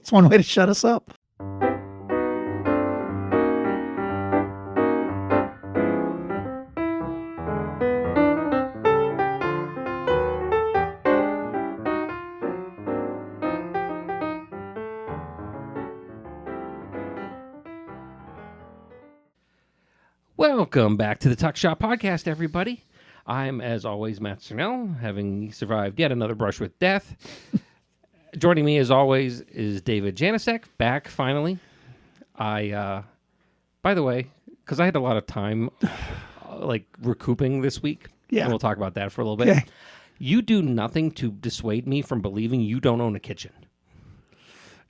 It's one way to shut us up. Welcome back to the Tuck Shop Podcast, everybody. I'm, as always, Matt Cernell, having survived yet another brush with death. Joining me, as always, is David Janicek, back finally. By the way, because I had a lot of time, recouping this week, and we'll talk about that for a little bit. Okay. You do nothing to dissuade me from believing you don't own a kitchen.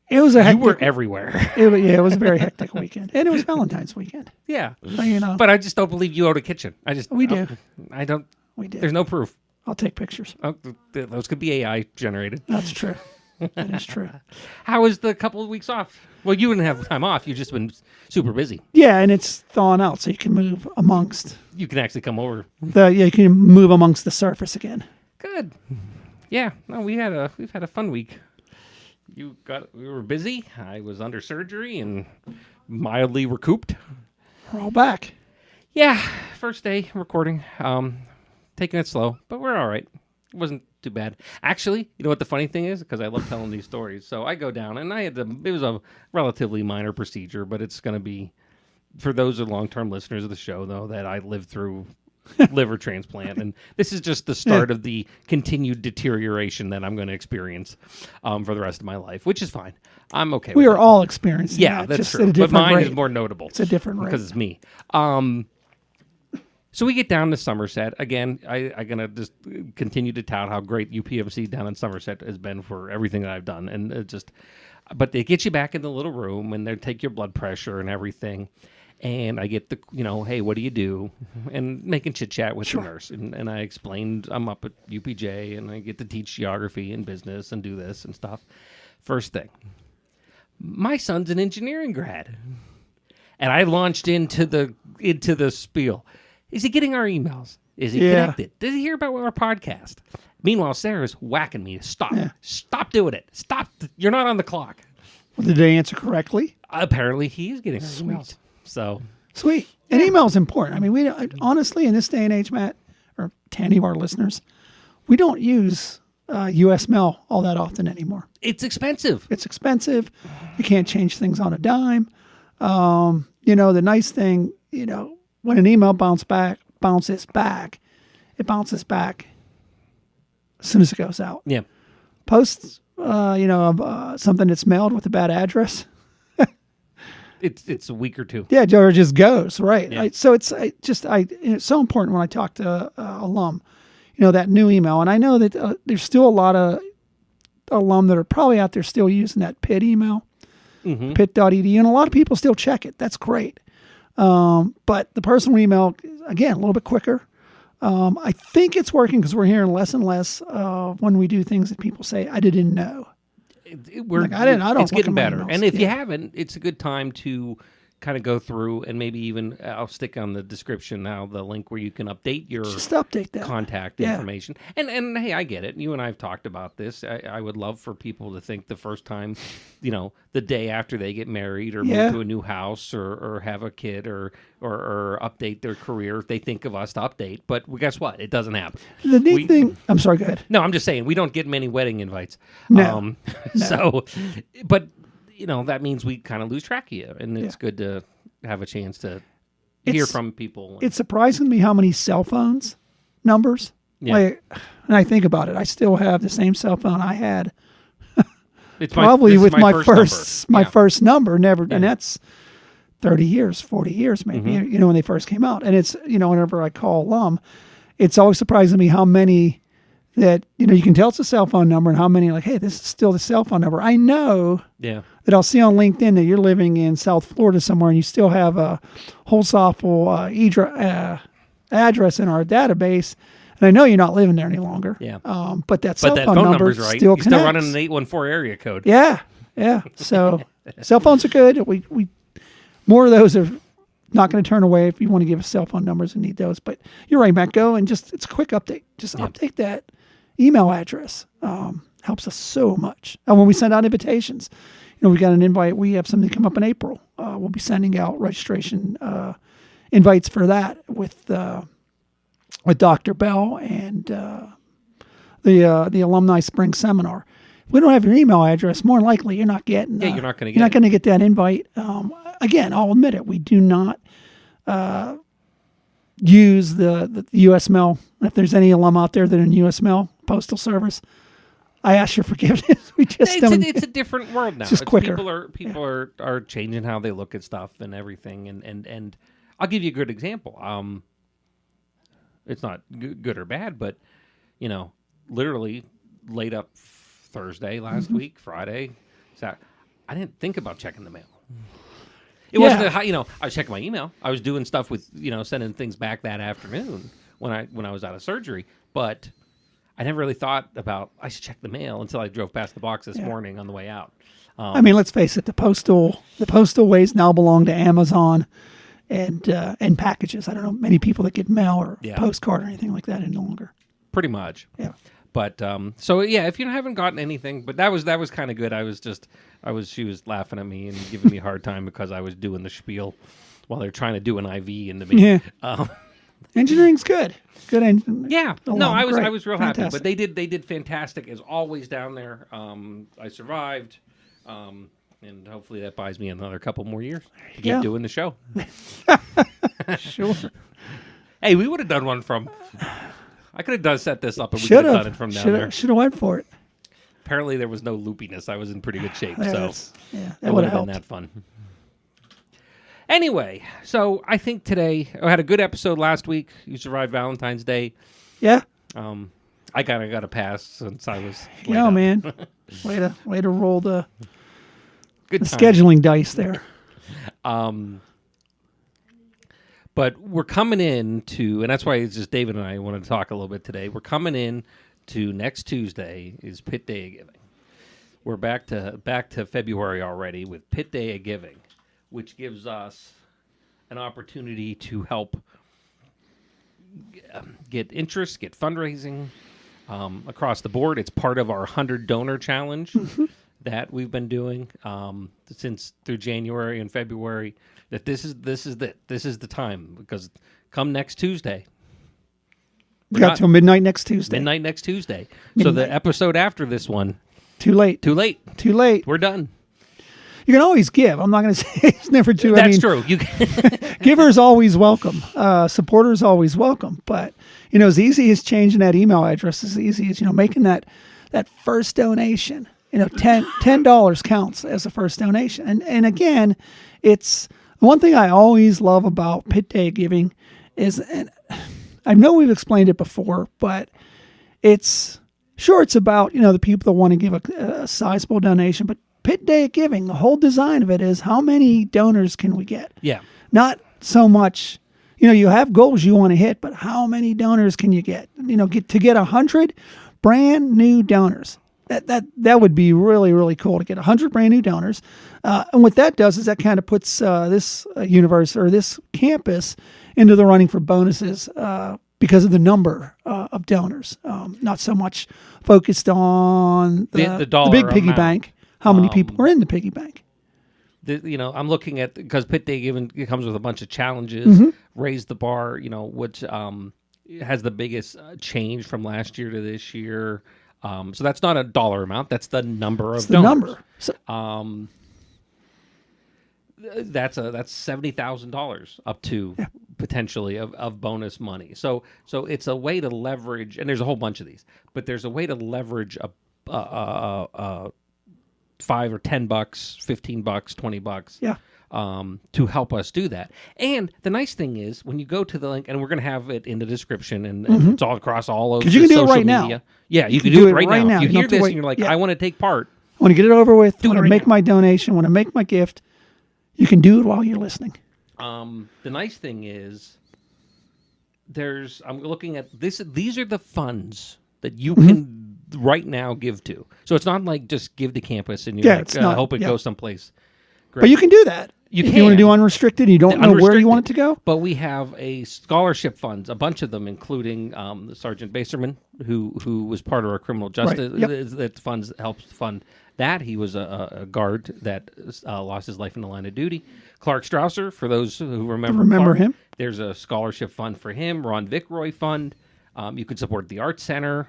It was You were everywhere. It was a very hectic weekend, and it was Valentine's weekend. Yeah, But I just don't believe you own a kitchen. We do. I don't. We did. There's no proof. I'll take pictures. Oh, those could be AI generated. That's true. That is true. How was the couple of weeks off? Well, you didn't have time off. You've just been super busy. Yeah, and it's thawing out, so you can move amongst. You can actually come over. You can move amongst the surface again. Good. Yeah. No, we've had a fun week. We were busy. I was under surgery and mildly recouped. We're all back. Yeah. First day recording. Taking it slow, but we're all right. It wasn't too bad. Actually, you know what the funny thing is? Because I love telling these stories. So I go down and it was a relatively minor procedure, but it's going to be, for those of long-term listeners of the show, though, that I lived through liver transplant, and this is just the start of the continued deterioration that I'm going to experience for the rest of my life, which is fine. I'm okay with it. We are all experiencing that. That's just true. at a But different mine rate. is more notable. It's a different rate. Because it's me. So we get down to Somerset. Again, I'm going to just continue to tout how great UPMC down in Somerset has been for everything that I've done. And but they get you back in the little room and they take your blood pressure and everything. And I get the, hey, what do you do? And making chit chat with the nurse. And I explained I'm up at UPJ and I get to teach geography and business and do this and stuff. First thing, my son's an engineering grad. And I launched into the spiel. Is he getting our emails? Is he connected? Does he hear about our podcast? Meanwhile, Sarah's whacking me. Stop. Yeah. Stop doing it. Stop. You're not on the clock. Well, did they answer correctly? Apparently, he is getting our emails. So sweet. And email is important. I mean, we honestly, in this day and age, Matt, or to any of our listeners, we don't use U.S. mail all that often anymore. It's expensive. You can't change things on a dime. The nice thing, when an email bounces back, it bounces back as soon as it goes out. Yeah. Posts, something that's mailed with a bad address. It's a week or two. Yeah, or just goes, right? Yeah. So it's so important when I talk to alum, that new email. And I know that there's still a lot of alum that are probably out there still using that Pitt email, pitt.edu, and a lot of people still check it. That's great. But the personal email, again, a little bit quicker. I think it's working because we're hearing less and less when we do things that people say, I didn't know. It's getting better. Emails. And if you haven't, it's a good time to kind of go through and maybe even I'll stick on the description now the link where you can update your contact information. And hey, I get it. You and I have talked about this. I would love for people to think the first time, the day after they get married or move to a new house or have a kid or update their career, they think of us to update. But guess what? It doesn't happen. The neat thing. I'm sorry. Go ahead. No, I'm just saying we don't get many wedding invites. No. So, but. That means we kind of lose track of you, and it's good to have a chance to hear from people. It's surprising to me how many cell phones numbers. And I think about it, I still have the same cell phone I had. Probably with my first number, and that's 30 years, 40 years maybe. When they first came out, and it's whenever I call alum, it's always surprising me how many. That, you can tell it's a cell phone number and how many hey, this is still the cell phone number. I know that I'll see on LinkedIn that you're living in South Florida somewhere and you still have a Holsapple address in our database. And I know you're not living there any longer. Yeah. But that phone number right. Still you're connects. Still running an 814 area code. Yeah. So cell phones are good. We more of those are not going to turn away if you want to give us cell phone numbers and need those. But you're right, Matt. Go and it's a quick update. Just update that email address. Helps us so much. And when we send out invitations, we got an invite. We have something come up in April. We'll be sending out registration invites for that with Dr. Bell and the Alumni Spring Seminar. If we don't have your email address, more likely you're not getting. You're not going to get that invite. Again, I'll admit it. We do not use the U.S. mail. If there's any alum out there that are in U.S. mail postal service, I ask your forgiveness. We just don't. It's a different world now. It's just quicker. People are changing how they look at stuff and everything. And I'll give you a good example. It's not good or bad, but literally laid up Thursday last week, Friday, Saturday. I didn't think about checking the mail. It wasn't I was checking my email. I was doing stuff with sending things back that afternoon when I was out of surgery, but I never really thought about I should check the mail until I drove past the box this morning on the way out. I mean, let's face it, the postal ways now belong to Amazon and packages. I don't know many people that get mail or postcard or anything like that any longer. Pretty much. Yeah. But if you haven't gotten anything, but that was kind of good. She was laughing at me and giving me a hard time because I was doing the spiel while they're trying to do an IV into me. Yeah. Engineering's good. Good engine. Yeah. No, I was real fantastic. happy. But they did fantastic as always down there. I survived. And hopefully that buys me another couple more years to keep doing the show. Sure. Hey, we would have done one from. I could have set this up and we could have done it from down there. Should have went for it. Apparently there was no loopiness. I was in pretty good shape, that would have been that fun. Anyway, so I think today I had a good episode last week. You survived Valentine's Day. Yeah. I got a pass since I was. Yeah, man. way to roll the good scheduling dice there. But we're coming in to, and that's why it's just David and I wanted to talk a little bit today. We're coming in to next Tuesday is Pitt Day of Giving. We're back to February already with Pitt Day of Giving, which gives us an opportunity to help get interest, get fundraising across the board. It's part of our 100 donor challenge that we've been doing since through January and February. That this is the time, because come next Tuesday. We got till midnight next Tuesday. So the episode after this one. Too late. We're done. You can always give. I'm not going to say it's never too. That's true. Givers always welcome. Supporters always welcome. But as easy as changing that email address, as easy as making that first donation. $10 counts as a first donation. And again, it's one thing I always love about Pitt Day Giving is, and I know we've explained it before, but it's about, the people that want to give a sizable donation, but Pitt Day Giving, the whole design of it is how many donors can we get? Yeah. Not so much, you have goals you want to hit, but how many donors can you get? Get 100 brand new donors. That would be really, really cool to get 100 brand new donors. And what that does is that kind of puts this universe or this campus into the running for bonuses because of the number of donors. Not so much focused on the big piggy bank, how many people are in the piggy bank. I'm looking at, because Pitt Day Giving comes with a bunch of challenges, raise the bar, which has the biggest change from last year to this year. So that's not a dollar amount. That's the number of donors. The number. So, that's $70,000 up to potentially of bonus money. So it's a way to leverage, and there's a whole bunch of these, but there's a way to leverage a $5 or $10, $15, $20. To help us do that. And the nice thing is, when you go to the link, and we're going to have it in the description, and it's all across all of the social media. Because you can do it right now. Yeah, you can do it right now. If you hear this and you're like, I want to take part. I want to get it over with. I want to make my donation. I want to make my gift. You can do it while you're listening. The nice thing is, I'm looking at this. These are the funds that you can right now give to. So it's not like just give to campus and you're hope it goes someplace. Great. But you can do that. If you want to do unrestricted, you don't know where you want it to go. But we have a scholarship funds, a bunch of them, including Sergeant Baserman, who was part of our criminal justice that helps fund that. He was a guard that lost his life in the line of duty. Clark Strausser, for those who remember Clark, him. There's a scholarship fund for him, Ron Vickroy Fund. You can support the Arts Center,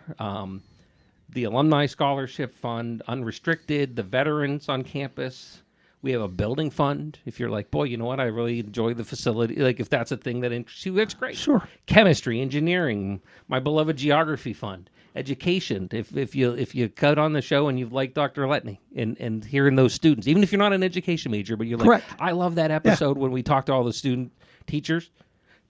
the Alumni Scholarship Fund, Unrestricted, the veterans on campus. We have a building fund. If you're like, boy, you know what? I really enjoy the facility. Like, if that's a thing that interests you, that's great. Sure. Chemistry, engineering, my beloved geography fund, education. If you cut on the show and you've liked Dr. Letney and hearing those students, even if you're not an education major, but you're like, correct. I love that episode when we talked to all the student teachers.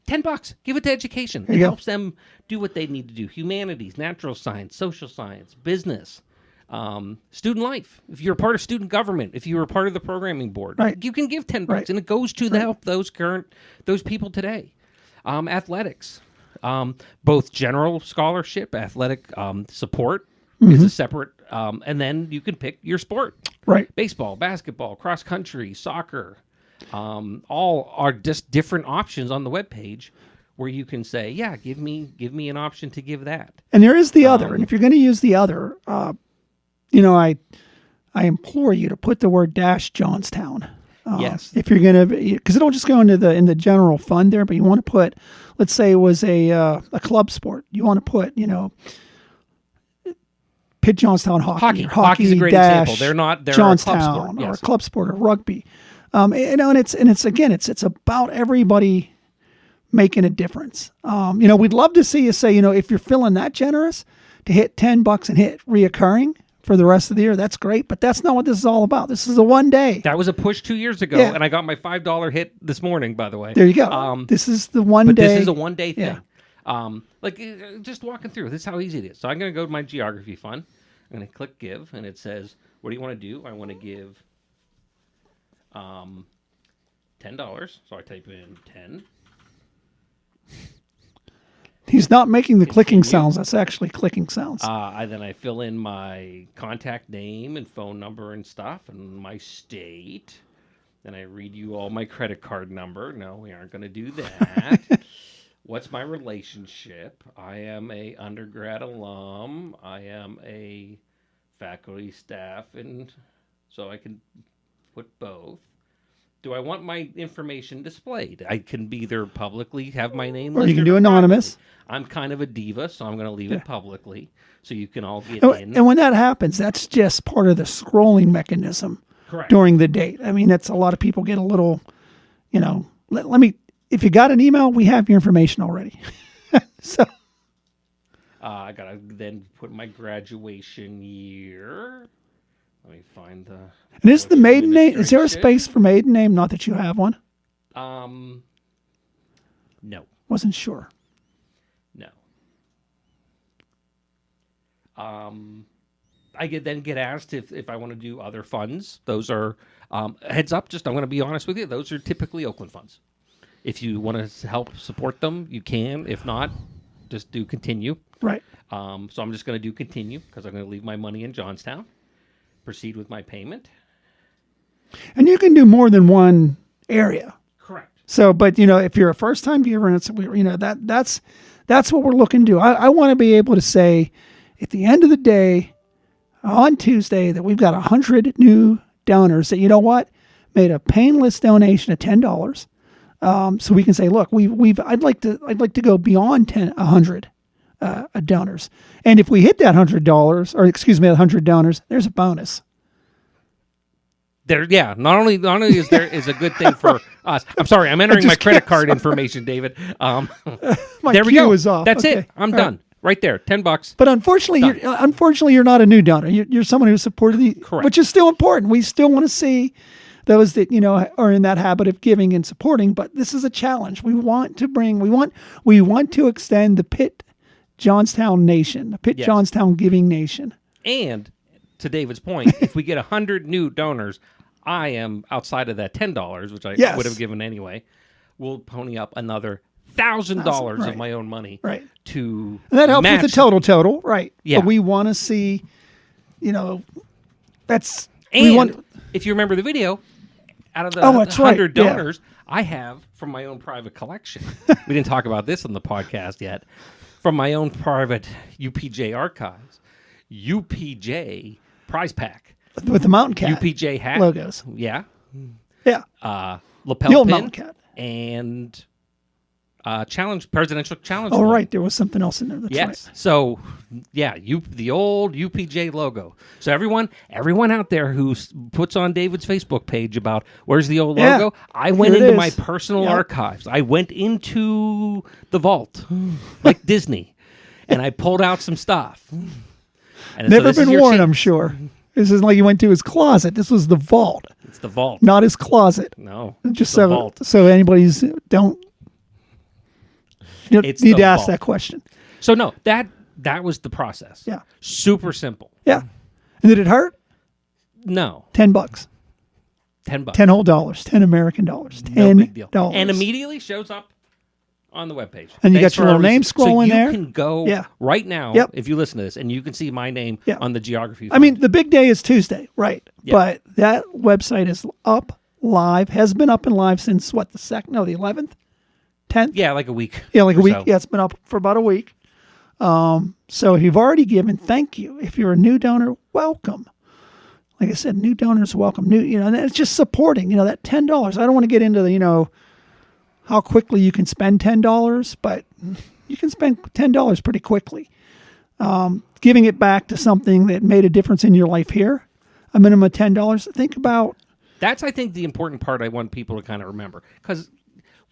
$10, give it to education. It helps them do what they need to do. Humanities, natural science, social science, business. Student life. If you're a part of student government, if you're a part of the programming board, you can give $10, and it goes to help those people today. Athletics, both general scholarship, athletic support is a separate, and then you can pick your sport. Right. Baseball, basketball, cross country, soccer, all are just different options on the webpage where you can say, yeah, give me an option to give that. And there is the other, and if you're going to use the other. I implore you to put the word -Johnstown. Yes. If you're going to, because it'll just go in the general fund there, but you want to put, let's say it was a club sport. You want to put, Pitt Johnstown hockey. Hockey's a great example. They're Johnstown a club sport. Or a club sport or rugby. And it's about everybody making a difference. We'd love to see you say, if you're feeling that generous to hit $10 and hit reoccurring for the rest of the year, that's great, but that's not what this is all about. This is a one day. That was a push 2 years ago, and I got my $5 hit this morning, by the way. There you go. This is the one day. But this is a one-day thing. Just walking through, this is how easy it is. So I'm going to go to my geography fund. I'm going to click give, and it says, what do you want to do? I want to give $10. So I type in 10. He's not making the clicking sounds. That's actually clicking sounds. Then I fill in my contact name and phone number and stuff and my state. Then I read you all my credit card number. No, we aren't going to do that. What's my relationship? I am a undergrad alum. I am a faculty staff, and so I can put both. Do I want my information displayed? I can either publicly have my name or you can do anonymous. Privately. I'm kind of a diva, so I'm going to leave it publicly so you can all get in. And when that happens, that's just part of the scrolling mechanism. Correct. During the date. I mean, that's a lot of people get a little, let me, if you got an email, we have your information already. So. I got to then put my graduation year. Let me find the... And is the maiden name, is there a space for maiden name? Not that you have one? No. Wasn't sure. No. I then get asked if I want to do other funds. Those are, heads up, I'm going to be honest with you, those are typically Oakland funds. If you want to help support them, you can. If not, just do continue. Right. So I'm just going to do continue because I'm going to leave my money in Johnstown. Proceed with my payment. And you can do more than one area. Correct. So, but if you're a first-time giver, and it's that's what we're looking to do. I want to be able to say, at the end of the day, on Tuesday, that we've got 100 new donors that made a painless donation of $10. So we can say, look, I'd like to go beyond 100 donors, and if we hit that $100, or excuse me, 100 donors, there's a bonus. Not only is there is a good thing for us. I'm sorry, I'm entering my credit card information, David. There we go. Is off. That's it. I'm done. Right there, $10. But unfortunately, you're not a new donor. You're someone who supported the, correct, which is still important. We still want to see those that are in that habit of giving and supporting. But this is a challenge. We want to extend the Pitt Johnstown Nation, the Pitt Johnstown Giving Nation. And to David's point, if we get 100 new donors, I am outside of that $10, which I would have given anyway. We'll pony up another $1,000 of my own money, to and that helps with the total, right? Yeah, but we want to see, that's if you remember the video, out of the 100 donors, I have from my own private collection. We didn't talk about this on the podcast yet. From my own private UPJ archives, UPJ prize pack. with the mountain cat UPJ hat logos. Yeah. Lapel the pin old mountain cat and presidential challenge. Oh, right. There was something else in there. That's yes. Right. So, the old UPJ logo. So everyone out there who puts on David's Facebook page about where's the old logo, I went into my personal archives. I went into the vault, like Disney, and I pulled out some stuff. And never been worn, I'm sure. This isn't like you went to his closet. This was the vault. It's the vault, not his closet. No, just so anybody's don't. You need to ask that question. So no, that was the process. Yeah. Super simple. Yeah. And did it hurt? No. $10. $10. $10 whole dollars. 10 American dollars. $10. No big deal. And immediately shows up on the webpage. And you got your little name scrolling there. So you can go right now, if you listen to this, and you can see my name on the geography. I mean, the big day is Tuesday, right? Yep. But that website is up live, has been up and live since what, the 11th? 10th? Yeah, like a week. Yeah, like a week. So. Yeah, it's been up for about a week. So if you've already given, thank you. If you're a new donor, welcome. Like I said, new donors welcome. And it's just supporting, that $10. I don't want to get into the, how quickly you can spend $10, but you can spend $10 pretty quickly. Giving it back to something that made a difference in your life here, a minimum of $10. Think about. That's, I think, the important part I want people to kind of remember, because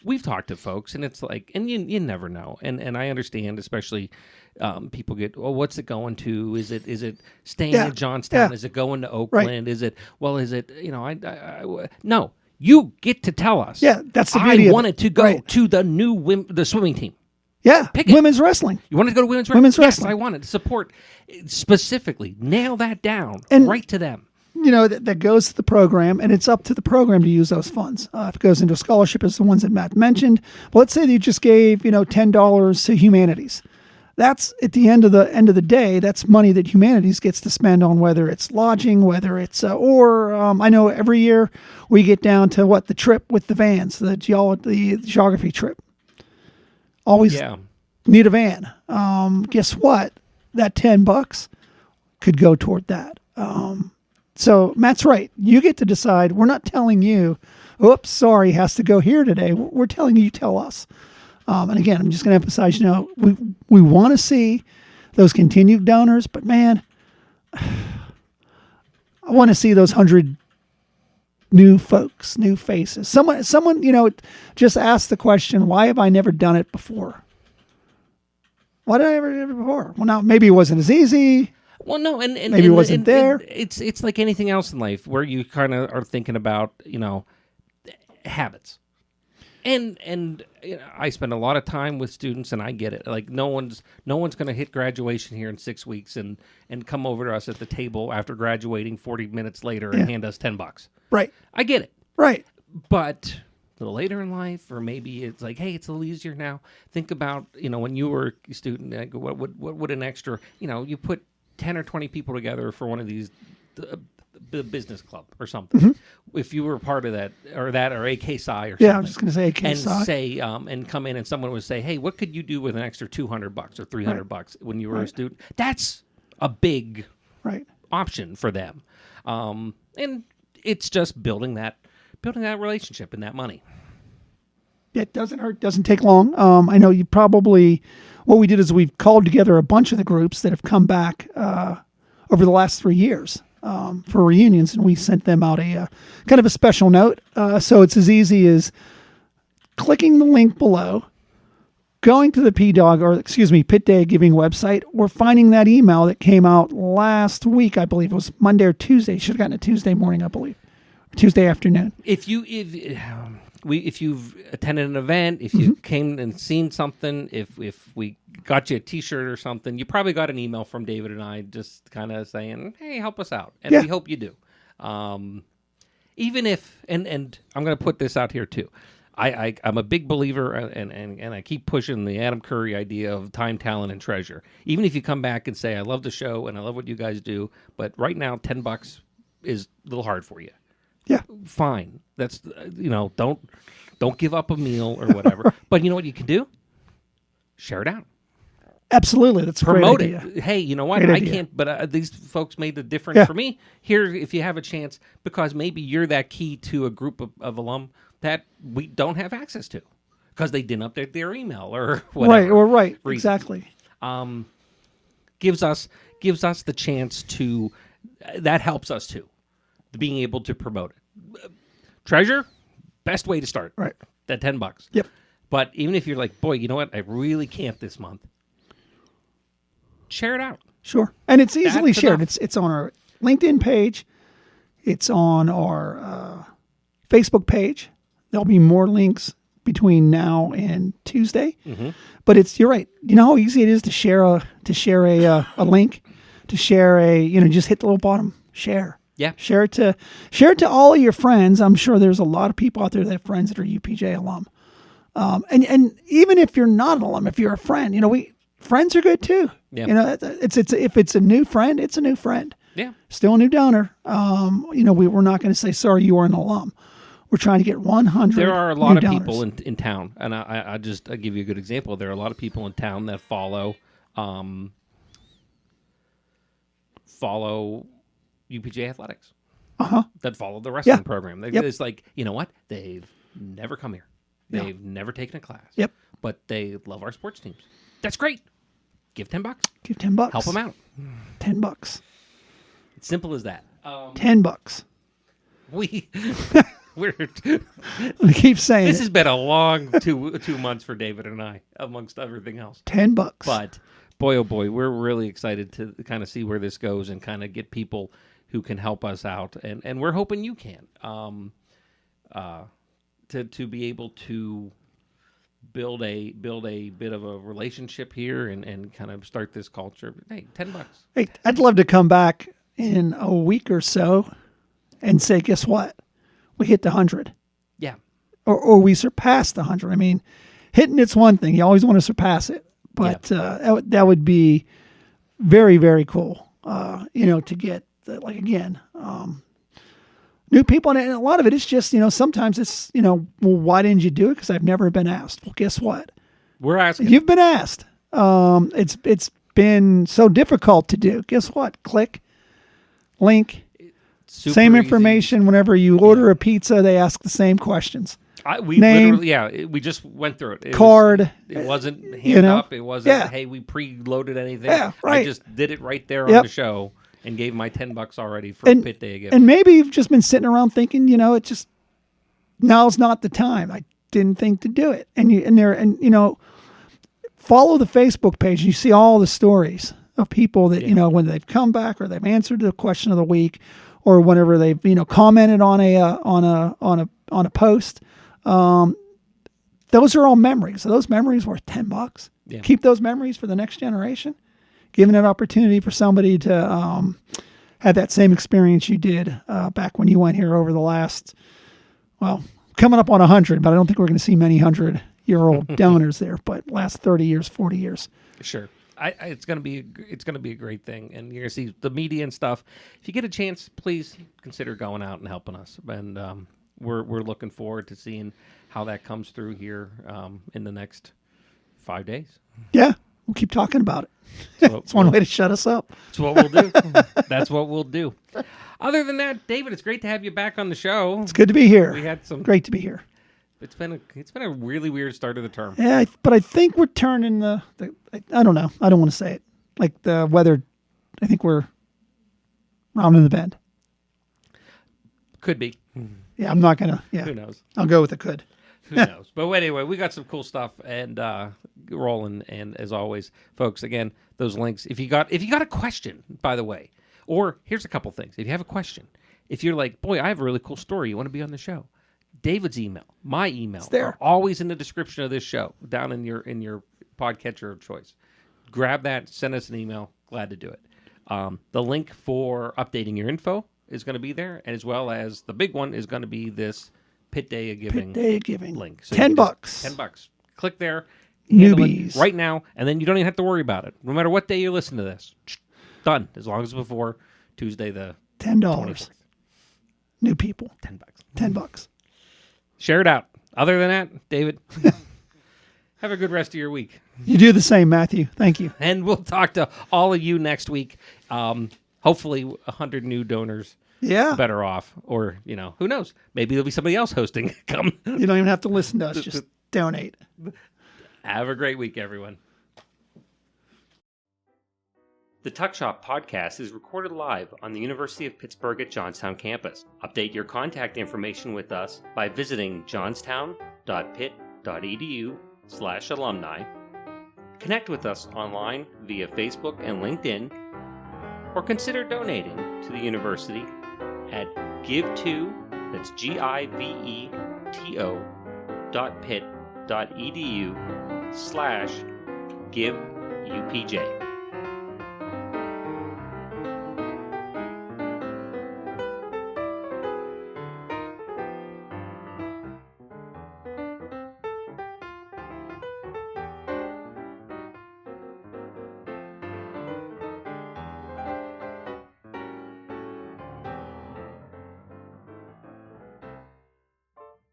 we've talked to folks, and it's like, and you never know, and I understand, especially people get, what's it going to? Is it staying in Johnstown? Is it going to Oakland? Right. Is it no. You get to tell us. Yeah, that's the beauty. I wanted to go to the swimming team. Yeah, women's wrestling. You wanted to go to women's wrestling? Women's wrestling. Yes, I wanted to support specifically. Nail that down right to them. That goes to the program, and it's up to the program to use those funds. If it goes into a scholarship, as the ones that Matt mentioned. But let's say that you just gave, $10 to humanities. That's at the end of the day. That's money that humanities gets to spend on whether it's lodging, whether it's I know every year we get down to the trip with the vans, the geography trip. Always need a van. Guess what? That $10 could go toward that. So Matt's right. You get to decide. We're not telling you, oops, sorry, has to go here today. We're telling you, tell us. And again, I'm just going to emphasize, we want to see those continued donors, but man, I want to see those 100 new folks, new faces. Someone, just asked the question, why have I never done it before? Why did I ever do it before? Well, now maybe it wasn't as easy. Well, no, and maybe it wasn't there. It's like anything else in life where you kind of are thinking about, habits. And I spend a lot of time with students, and I get it. Like no one's going to hit graduation here in 6 weeks and come over to us at the table after graduating 40 minutes later and hand us $10. Right. I get it. Right. But a little later in life, or maybe it's like, hey, it's a little easier now. Think about, when you were a student, like, what would an extra, you put 10 or 20 people together for one of these business club or something. Mm-hmm. If you were part of that or AK Psi or something. Yeah, I was just going to say AK Psi. And say, and come in and someone would say, hey, what could you do with an extra $200 or $300 when you were a student? That's a big option for them. And it's just building that relationship and that money. It doesn't hurt, doesn't take long. I know you probably, what we did is we've called together a bunch of the groups that have come back over the last 3 years for reunions, and we sent them out a kind of a special note. So it's as easy as clicking the link below, going to the Pitt Day of Giving website, or finding that email that came out last week. I believe it was Monday or Tuesday. You should have gotten it Tuesday morning, I believe, Tuesday afternoon. If you've attended an event, if you came and seen something, if we got you a T-shirt or something, you probably got an email from David and I just kind of saying, hey, help us out. And we hope you do. Even if, and I'm going to put this out here too. I'm a big believer, and I keep pushing the Adam Curry idea of time, talent, and treasure. Even if you come back and say, I love the show and I love what you guys do, but right now $10 is a little hard for you. Yeah. Fine. That's, don't give up a meal or whatever. But you know what you can do? Share it out. Absolutely, that's a promote great idea. it. Hey, you know what? I can't, but these folks made a difference for me. Here, if you have a chance, because maybe you're that key to a group of alum that we don't have access to because they didn't update their email or whatever. Right, exactly. Gives us the chance to. That helps us too, being able to promote it. Treasure, best way to start. Right, that $10. Yep. But even if you're like, boy, you know what? I really can't this month. Share it out. Sure. And it's easily shared. Enough. It's on our LinkedIn page. It's on our Facebook page. There'll be more links between now and Tuesday. Mm-hmm. But you're right. You know how easy it is to share a link, to share just hit the little bottom, share. Yeah. Share it to all of your friends. I'm sure there's a lot of people out there that have friends that are UPJ alum. And even if you're not an alum, if you're a friend, friends are good too. Yeah. If it's a new friend, it's a new friend. Yeah. Still a new donor. We're not going to say, sorry, you are an alum. We're trying to get 100. There are a lot of donors. people in town, and I'll give you a good example. There are a lot of people in town that follow UPJ athletics. That follow the wrestling program. It's like, you know what? They've never come here. They've never taken a class. Yep. But they love our sports teams. That's great. Give $10. Give $10. Help them out. $10. It's simple as that. $10. We're I keep saying this has been a long 2 months for David and I, amongst everything else. $10. But boy, oh boy, we're really excited to kind of see where this goes and kind of get people who can help us out, and we're hoping you can to be able to build a bit of a relationship here and kind of start this culture. Hey, $10. Hey, I'd love to come back in a week or so and say, guess what? We hit the 100. Yeah. Or we surpassed the 100. I mean, hitting it's one thing. You always want to surpass it. But that would be very, very cool, to get, new people. And a lot of it is just, sometimes it's, well, why didn't you do it? Because I've never been asked. Well, guess what? We're asking. You've been asked. It's been so difficult to do. Guess what? Click, link, same information. Easy. Whenever you order a pizza, they ask the same questions. We just went through it. Card. It wasn't hand up. It wasn't, hey, we preloaded anything. Yeah, right. I just did it right there on the show and gave my $10 already for Pitt Day of Giving. And maybe you've just been sitting around thinking, it's just, now's not the time. I didn't think to do it. And follow the Facebook page. You see all the stories of people that, when they've come back or they've answered the question of the week, or whenever they've commented on a post. Those are all memories. So those memories worth $10. Yeah. Keep those memories for the next generation. Giving an opportunity for somebody to have that same experience you did back when you went here over the last, coming up on 100. But I don't think we're going to see many 100-year-old donors there. But last 30 years, 40 years. Sure. It's gonna be a great thing, and you're gonna see the media and stuff. If you get a chance, please consider going out and helping us. And we're looking forward to seeing how that comes through here in the next 5 days. Yeah, we'll keep talking about it. It's one way to shut us up. That's what we'll do. That's what we'll do. Other than that, David, it's great to have you back on the show. It's good to be here. We had some great to be here. It's been a really weird start of the term. Yeah, but I think we're turning the I don't know. I don't want to say it. Like the weather, I think we're rounding the bend. Could be. Yeah, I'm not gonna. Yeah, who knows? I'll go with the could. Who knows? But anyway, we got some cool stuff and rolling. And as always, folks, again, those links. If you got a question, by the way, or here's a couple things. If you have a question, if you're like, boy, I have a really cool story, you want to be on the show. David's email, my email, are always in the description of this show, down in your podcatcher of choice. Grab that, send us an email. Glad to do it. The link for updating your info is going to be there, as well as the big one is going to be this Pitt Day of Giving. Pitt Day of Giving link. So $10. $10. Click there. Newbies right now, and then you don't even have to worry about it. No matter what day you listen to this, done. As long as it's before Tuesday the $10. 24th. New people. $10. $10. Share it out. Other than that, David, Have a good rest of your week. You do the same, Matthew. Thank you. And we'll talk to all of you next week. Hopefully 100 new donors. Yeah. Better off. Or, who knows? Maybe there'll be somebody else hosting. Come. You don't even have to listen to us. Just donate. Have a great week, everyone. The Tuck Shop podcast is recorded live on the University of Pittsburgh at Johnstown campus. Update your contact information with us by visiting johnstown.pitt.edu/alumni. Connect with us online via Facebook and LinkedIn, or consider donating to the university at give2, that's giveto.pitt.edu/giveupj.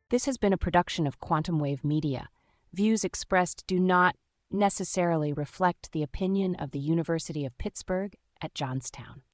This has been a production of Quantum Wave Media. Views expressed do not necessarily reflect the opinion of the University of Pittsburgh at Johnstown.